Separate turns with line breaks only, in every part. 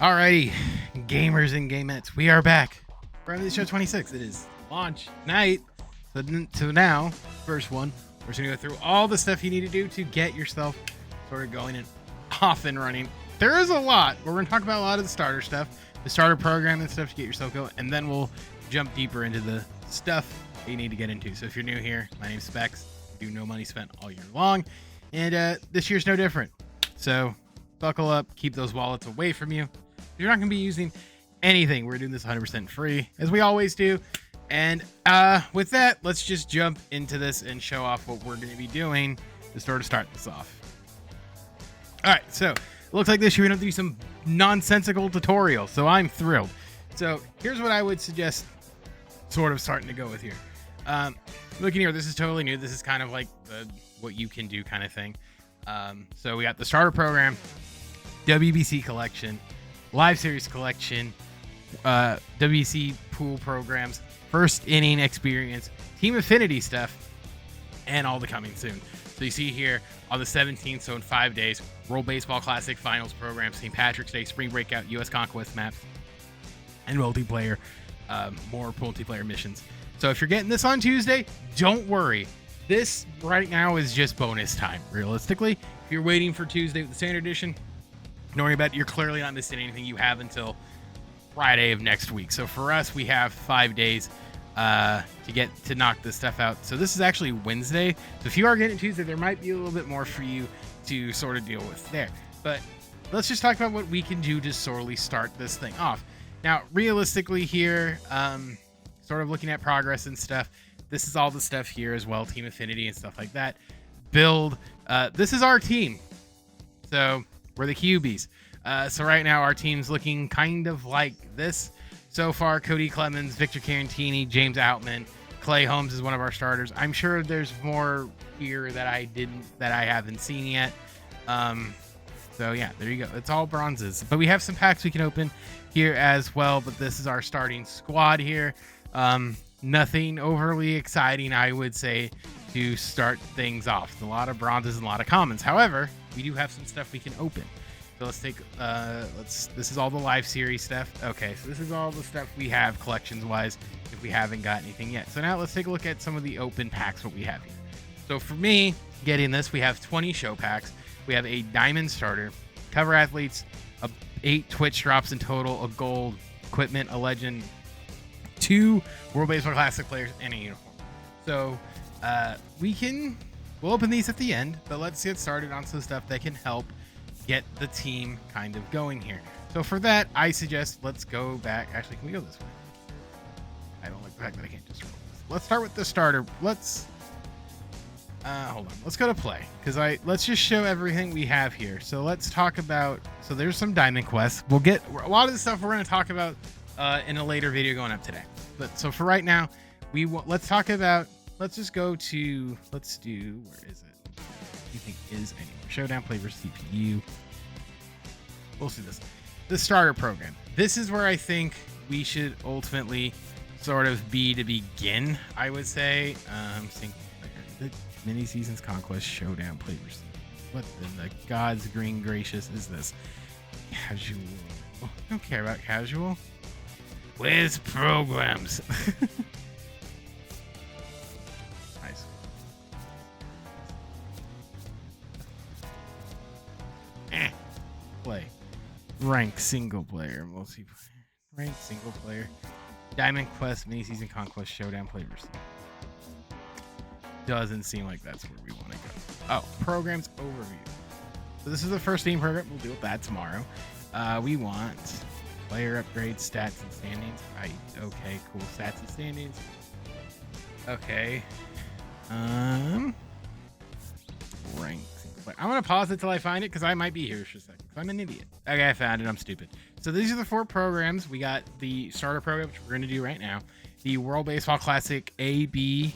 Alrighty, gamers and gamettes, we are back. We're on the show 26. It is launch night. So now, first one, we're just gonna go through all the stuff you need to do to get yourself sort of going and off and running. There is a lot, but we're gonna talk about a lot of the starter stuff, the starter program and stuff to get yourself going, and then we'll jump deeper into the stuff that you need to get into. So if you're new here, my name's Specs. Do no money spent all year long, and this year's no different. So buckle up, keep those wallets away from you. You're not going to be using anything. We're doing this 100% free, as we always do. And with that, let's just jump into this and show off what we're going to be doing to sort of start this off. All right, so it looks like this year we're going to do some nonsensical tutorials, so I'm thrilled. So here's what I would suggest sort of starting to go with here. Looking here, this is totally new. This is kind of like what you can do kind of thing. So we got the starter program, WBC collection, Live Series collection, WBC pool programs, first inning experience, team affinity stuff, and all the coming soon. So you see here on the 17th, so in 5 days, World Baseball Classic Finals program, St. Patrick's Day, Spring Breakout, U.S. Conquest maps, and multiplayer, more multiplayer missions. So if you're getting this on Tuesday, don't worry. This right now is just bonus time, realistically. If you're waiting for Tuesday with the standard edition, don't worry about it. You're clearly not missing anything. You have until Friday of next week. So for us, we have 5 days to knock this stuff out. So this is actually Wednesday. So if you are getting Tuesday, there might be a little bit more for you to sort of deal with there. But let's just talk about what we can do to sorely start this thing off. Now, realistically here, sort of looking at progress and stuff, this is all the stuff here as well, team affinity and stuff like that. Build. This is our team. So we're the QBs. So right now our team's looking kind of like this. So far, Cody Clemens, Victor Carantini, James Outman, Clay Holmes is one of our starters. I'm sure there's more here that I haven't seen yet. So yeah, there you go. It's all bronzes, but we have some packs we can open here as well. But this is our starting squad here. Nothing overly exciting, I would say, to start things off. It's a lot of bronzes and a lot of commons. However, we do have some stuff we can open. So let's take, this is all the live series stuff. Okay, so this is all the stuff we have collections wise if we haven't got anything yet. So now let's take a look at some of the open packs, what we have here. So for me, getting this, we have 20 show packs. We have a diamond starter, cover athletes, 8 Twitch drops in total, a gold, equipment, a legend, 2 World Baseball Classic players, and a uniform. So we'll open these at the end, but let's get started on some stuff that can help get the team kind of going here. So for that, I suggest let's go back. Actually, can we go this way? I don't like the fact that I can't just roll this. Let's start with the starter. Let's hold on. Let's go to play let's just show everything we have here. So let's talk about. So there's some diamond quests. We'll get a lot of the stuff we're going to talk about in a later video going up today. But so for right now, let's talk about. Let's just go to. Let's do. Where is it? You think is anywhere? Showdown, play versus CPU. We'll see this. The starter program. This is where I think we should ultimately sort of be to begin. I would say. Single player. The mini seasons conquest showdown, play versus CPU. What in the God's green gracious is this? Casual. I don't care about casual. Where's programs? Nice. Play. Rank single player. Multiplayer. Rank single player. Diamond Quest, mini season conquest, showdown, play versus. Doesn't seem like that's where we want to go. Oh, programs overview. So this is the first team program. We'll deal with that tomorrow. We want player upgrades, stats, and standings. Right. Okay, cool. Stats and standings. Okay. Rank. I'm going to pause it till I find it because I might be here for a second. I'm an idiot. Okay, I found it. I'm stupid. So these are the 4 programs. We got the starter program, which we're going to do right now. The World Baseball Classic A, B,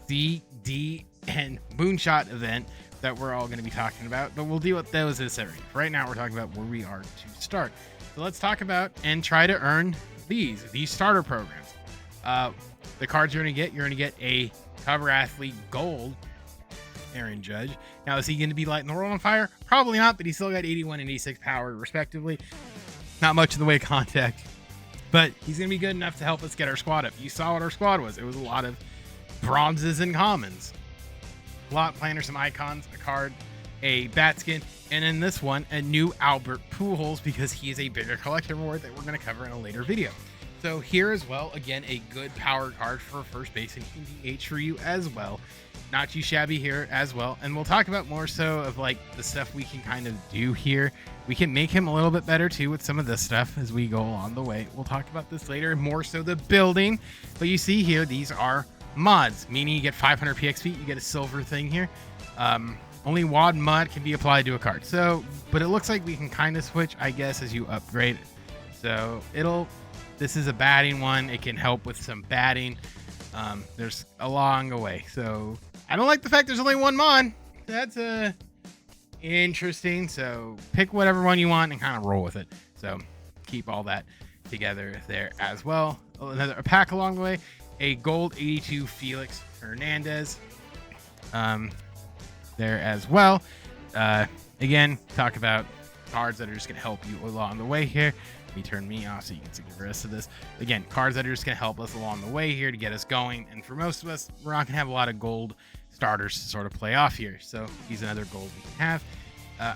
C, D, and Moonshot event that we're all going to be talking about. But we'll deal with those this area. Right now, we're talking about where we are to start. So let's talk about and try to earn these starter programs. The cards you're going to get a cover athlete gold Aaron Judge. Now, is he going to be lighting the world on fire? Probably not, but he's still got 81 and 86 power, respectively. Not much in the way of contact, but he's going to be good enough to help us get our squad up. You saw what our squad was. It was a lot of bronzes and commons. A lot planners, some icons, a card, a bat skin, and in this one, a new Albert Pujols because he is a bigger collection reward that we're going to cover in a later video. So here as well, again, a good power card for first base and DH for you as well. Not too shabby here as well. And we'll talk about more so of like the stuff we can kind of do here. We can make him a little bit better too with some of this stuff as we go along the way. We'll talk about this later, more so the building. But you see here, these are mods, meaning you get 500 PXP, you get a silver thing here. Only WOD mod can be applied to a card. So, but it looks like we can kind of switch, I guess, as you upgrade. So this is a batting one. It can help with some batting. There's along the way. So I don't like the fact there's only one mod. That's interesting. So pick whatever one you want and kind of roll with it. So keep all that together there as well. Another pack along the way. A gold 82 Felix Hernandez. There as well. Again, talk about cards that are just going to help you along the way here. Let me turn me off so you can see the rest of this. Again, cards that are just going to help us along the way here to get us going. And for most of us, we're not going to have a lot of gold starters to sort of play off here. So he's another gold we can have.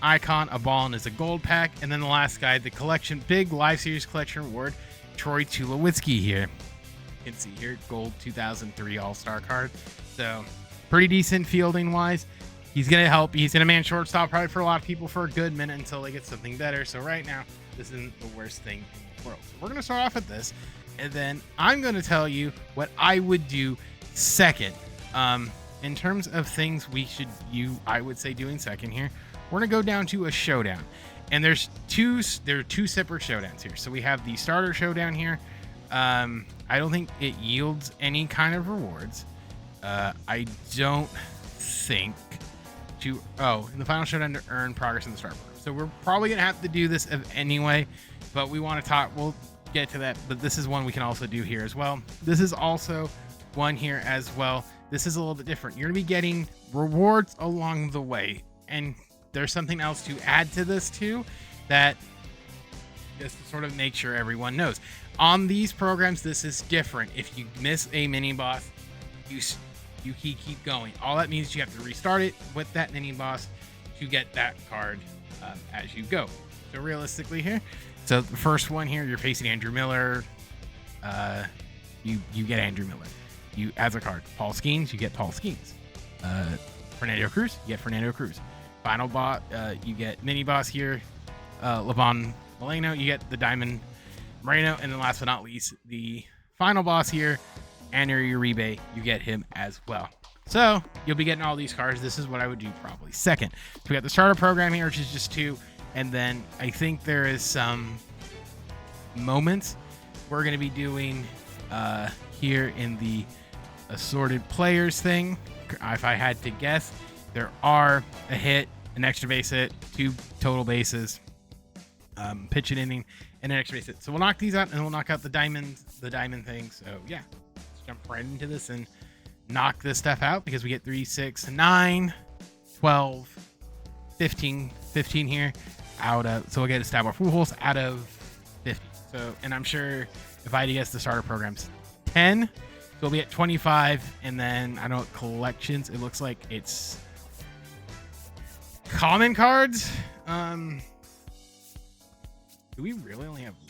Icon, a ball, is a gold pack. And then the last guy, the collection, big live series collection reward, Troy Tulowitzki here. You can see here, gold 2003 All-Star card. So pretty decent fielding wise. He's going to help. He's going to man shortstop probably for a lot of people for a good minute until they get something better. So right now, this isn't the worst thing in the world. So we're going to start off with this. And then I'm going to tell you what I would do second. In terms of things I would say doing second here, we're going to go down to a showdown. And there are two separate showdowns here. So we have the starter showdown here. I don't think it yields any kind of rewards. I don't think in the final showdown to earn progress in the start program. So we're probably gonna have to do this anyway, but we want to talk. We'll get to that. But this is one we can also do here as well. This is also one here as well. This is a little bit different. You're gonna be getting rewards along the way, and there's something else to add to this too, that just to sort of make sure everyone knows. On these programs, this is different. If you miss a mini boss, you keep going. All that means you have to restart it with that mini boss to get that card as you go. So realistically here, so the first one here, you're facing Andrew Miller. You get Andrew Miller. You as a card. Paul Skeens, you get Paul Skeens. Fernando Cruz, you get Fernando Cruz. Final boss, you get mini boss here. Levon Moreno, you get the Diamond Moreno, and then last but not least, the final boss here, Andrew Uribe, you get him as well. So you'll be getting all these cards. This is what I would do probably second. So we got the starter program here, which is just 2, and then I think there is some moments we're going to be doing here in the assorted players thing. If I had to guess, there are a hit, an extra base hit, 2 total bases, pitch and inning, and an extra base hit. So we'll knock these out, and we'll knock out the diamond thing. So yeah, let's jump right into this and knock this stuff out, because we get 3, 6, 9, 12, 15 here out of, so we'll get a stab off Pujols out of 50. So, and I'm sure if I had to guess, the starter program's 10, so we'll be at 25. And then I don't know, collections, it looks like it's common cards. Do we really only have one?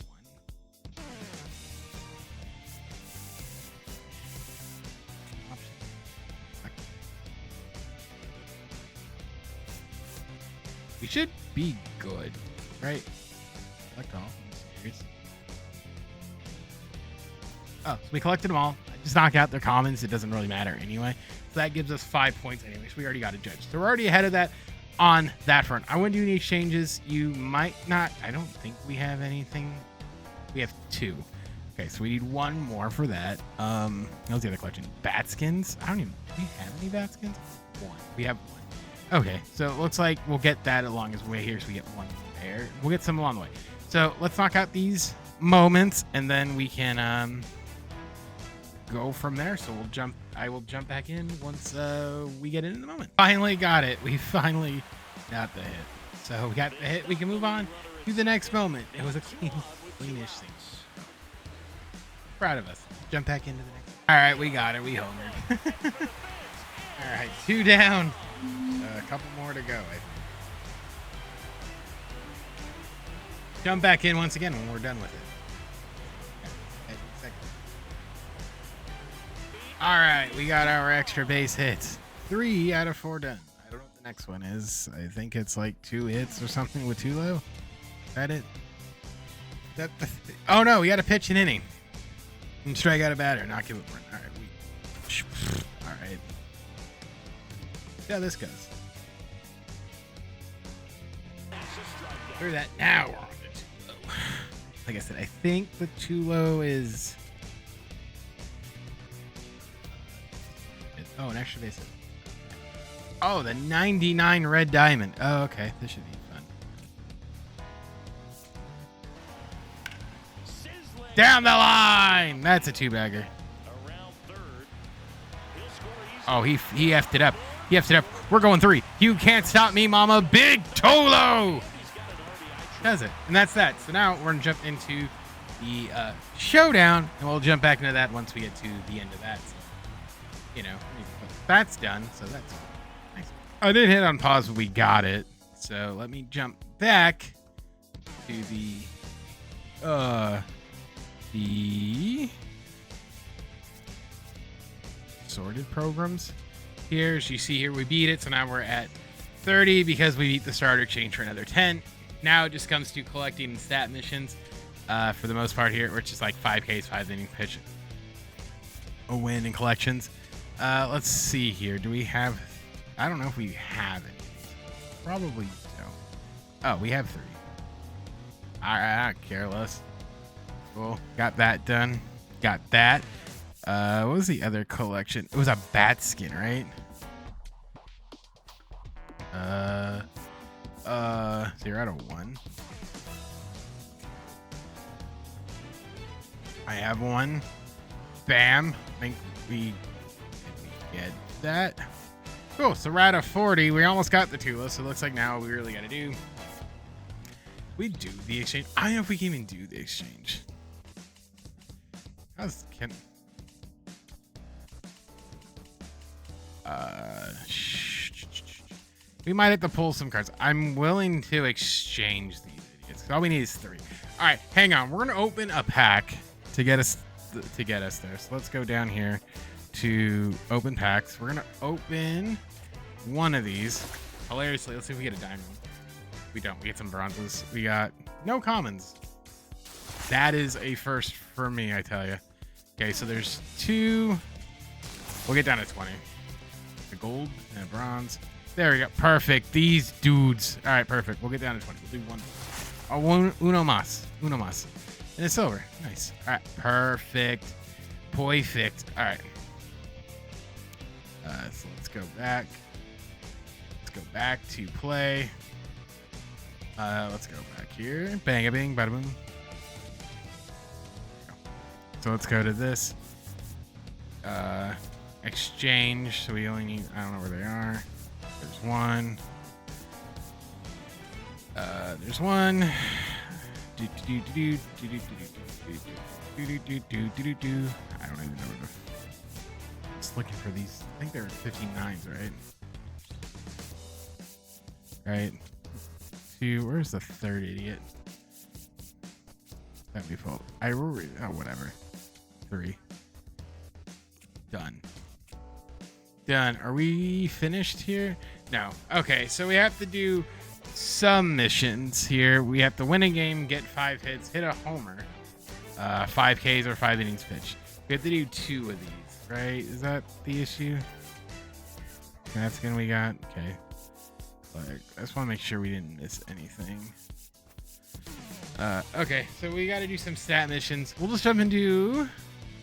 We should be good, right? Collect all. Oh, so we collected them all. Just knock out their commons. It doesn't really matter anyway. So that gives us 5 points anyway. So we already got a judge. So we're already ahead of that on that front. I wouldn't do any changes. You might not. I don't think we have anything. We have 2. Okay, so we need 1 more for that. That was the other collection. Bat skins. I don't even. Do we have any bat skins? 1. We have 1. Okay, so it looks like we'll get that along his way here. So we get 1 there. We'll get some along the way. So let's knock out these moments, and then we can go from there. So I will jump back in once we get in the moment. Finally got it. We finally got the hit. So we got the hit. We can move on to the next moment. It was a cleanish thing. Proud of us. Jump back into the next. All right, we got it. We homered. All right, 2 down. A couple more to go. Jump back in once again when we're done with it. All right, we got our extra base hits. 3 out of 4 done. I don't know what the next one is. I think it's like 2 hits or something with Tulo. Is that it? Oh no, we got to pitch an inning and strike out a batter. Not give it one. All right, all right. See how this goes. Through that now. We're on the Tulo. Like I said, I think the Tulo is. Oh, an extra base hit. Oh, the 99 red diamond. Oh, okay. This should be fun. Down the line. That's a 2-bagger. Oh, he effed it up. He effed it up. We're going 3. You can't stop me, mama. Big Tolo. Does it. And that's that. So now we're going to jump into the showdown, and we'll jump back into that once we get to the end of that. So, you know, that's done. So that's nice. I did hit on pause, but we got it. So let me jump back to the sorted programs. Here, as you see here, we beat it. So now we're at 30 because we beat the starter exchange for another 10. Now it just comes to collecting stat missions for the most part here, which is like 5Ks, 5 innings pitch, a win and collections. Let's see here. Do we have? I don't know if we have it. Probably don't. Oh, we have 3. All right, I don't care less. Cool. Got that done. Got that. What was the other collection? It was a bat skin, right? 0 out of 1. I have 1. Bam. I think we get that. Cool. So we're out of 40. We almost got the Tula. So it looks like now what we really got to do. We do the exchange. I don't know if we can even do the exchange. We might have to pull some cards. I'm willing to exchange these idiots. All we need is 3. All right, hang on. We're gonna open a pack to get us there. So let's go down here to open packs. We're gonna open one of these. Hilariously, let's see if we get a diamond. We don't. We get some bronzes. We got no commons. That is a first for me, I tell you. Okay, so there's 2. We'll get down to 20. A gold and a bronze. There we go. Perfect. These dudes. All right, perfect. We'll get down to 20. We'll do 1. Oh, uno mas. Uno mas. And a silver. Nice. All right, perfect. Perfect. All right. So let's go back. Let's go back to play. Let's go back here. Bang a bing, bada boom. So let's go to this. Exchange. So we only need, I don't know where they are. There's 1. There's 1. I don't even know where the. Just looking for these. I think there are 59s, right? Right. 2. Where's the 3rd idiot? That'd be full. I will read. Oh, whatever. 3. Done. Done. Are we finished here? No. Okay, so we have to do some missions here. We have to win a game, get 5 hits, hit a homer, 5 Ks or 5 innings pitched. We have to do 2 of these, right? Is that the issue? That's gonna we got. Okay. Like, I just want to make sure we didn't miss anything. Okay, so we got to do some stat missions. We'll just jump into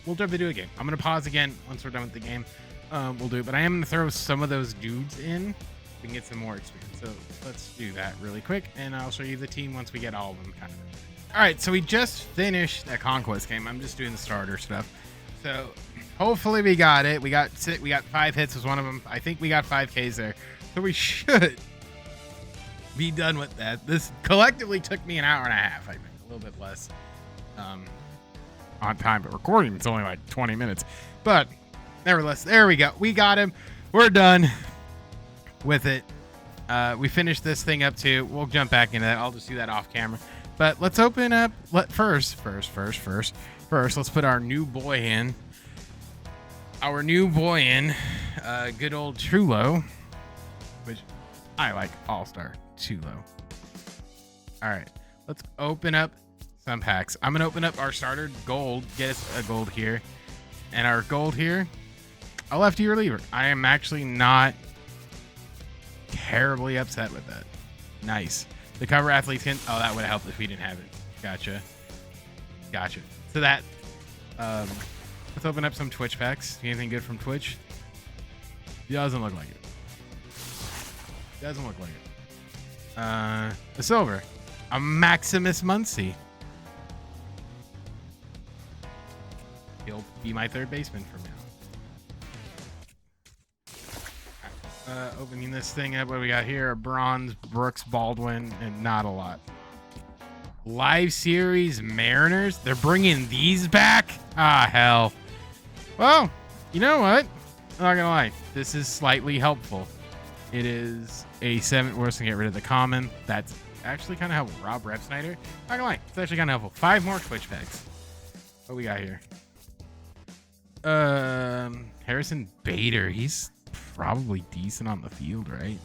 a game. I'm gonna pause again once we're done with the game. We'll do it, but I am gonna throw some of those dudes in. We can get some more experience. So let's do that really quick, and I'll show you the team once we get all of them kind of. All right, so we just finished that conquest game. I'm just doing the starter stuff. So hopefully we got it. We got 5 hits was one of them. I think we got 5 Ks there, so we should be done with that. This collectively took me an hour and a half, I think, a little bit less on time, but recording it's only like 20 minutes. But nevertheless, there we go. We got him. We're done with it. We finished this thing up too. We'll jump back into that. I'll just do that off camera. But let's open up. First, let's put our new boy in. Good old Chulo, which I like, All-Star Chulo. All right, let's open up some packs. I'm gonna open up our starter gold. Get us a gold here, and our gold here, a lefty reliever. I am actually not terribly upset with that. Nice. The cover athlete skin. Oh, that would have helped if we didn't have it. Gotcha. So that, let's open up some Twitch packs. Anything good from Twitch? Doesn't look like it. A silver. A Maximus Muncy. He'll be my third baseman from now. Opening this thing up, what do we got here? A bronze Brooks Baldwin, and not a lot. Live Series Mariners. They're bringing these back? Ah, hell. Well, you know what? I'm not gonna lie. This is slightly helpful. It is a 7. We're just gonna get rid of the common. That's actually kind of helpful. Rob Repsnyder. Not gonna lie. It's actually kind of helpful. 5 more Twitch packs. What we got here? Harrison Bader. He's probably decent on the field, right?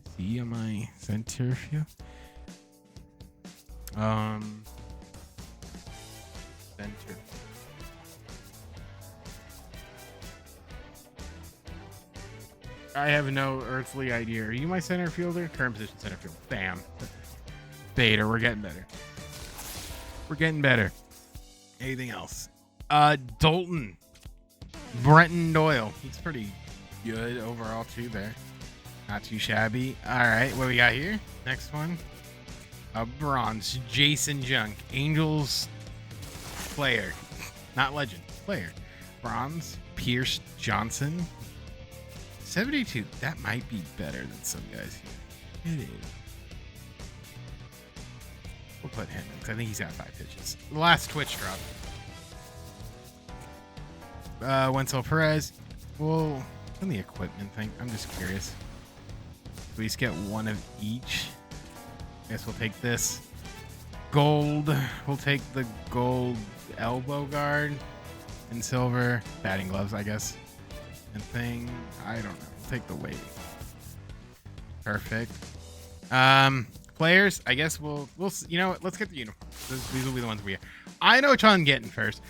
Is he on my center field? Center. I have no earthly idea. Are you my center fielder? Current position center field. Bam. Bader, we're getting better. Anything else? Dalton. Brenton Doyle. He's pretty good overall too there. Not too shabby. All right, what we got here? Next one. A bronze Jason Junk. Angels player. Not legend. Player. Bronze Pierce Johnson. 72. That might be better than some guys here. It is. We'll put him in because I think he's got 5 pitches. The last Twitch drop. Wenzel Perez. Well, on the equipment thing, I'm just curious. We just get one of each. I guess we'll take this. Gold. We'll take the gold elbow guard and silver batting gloves, I guess. And thing, I don't know. We'll take the weight. Perfect. Players, I guess we'll you know what? Let's get the uniforms. These will be the ones we have. I know which one I'm getting first.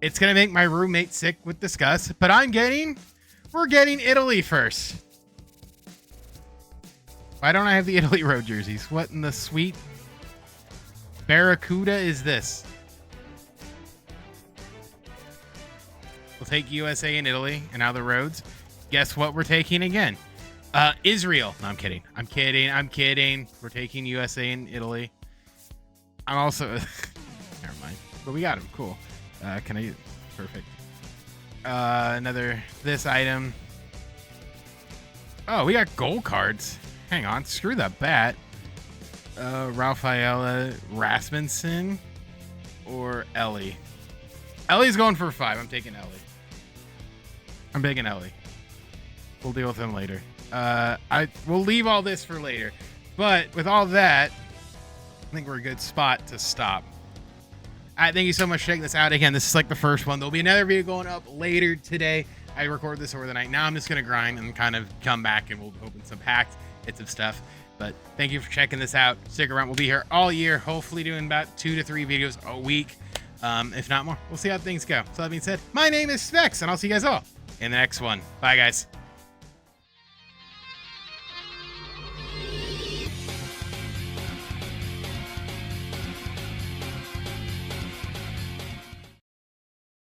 It's gonna make my roommate sick with disgust, but we're getting Italy first. Why don't I have the Italy road jerseys? What in the sweet Barracuda is this? We'll take USA and Italy and now the roads. Guess what we're taking again? Israel. No, I'm kidding. I'm kidding. We're taking USA and Italy. I'm also... Never mind. But we got them. Cool. Can I... Perfect. This item. Oh, we got gold cards. Hang on. Screw that bat. Rafaela Rasmussen or Ellie. Ellie's going for 5. I'm taking Ellie. I'm taking Ellie. We'll deal with him later. We'll leave all this for later. But with all that, I think we're a good spot to stop. Thank you so much for checking this out. Again, this is like the first one. There'll be another video going up later today. I recorded this over the night. Now I'm just going to grind and kind of come back and we'll open some packs, get some stuff. But thank you for checking this out. Stick around. We'll be here all year, hopefully doing about 2 to 3 videos a week. If not more. We'll see how things go. So that being said, my name is Specs, and I'll see you guys all in the next one. Bye, guys.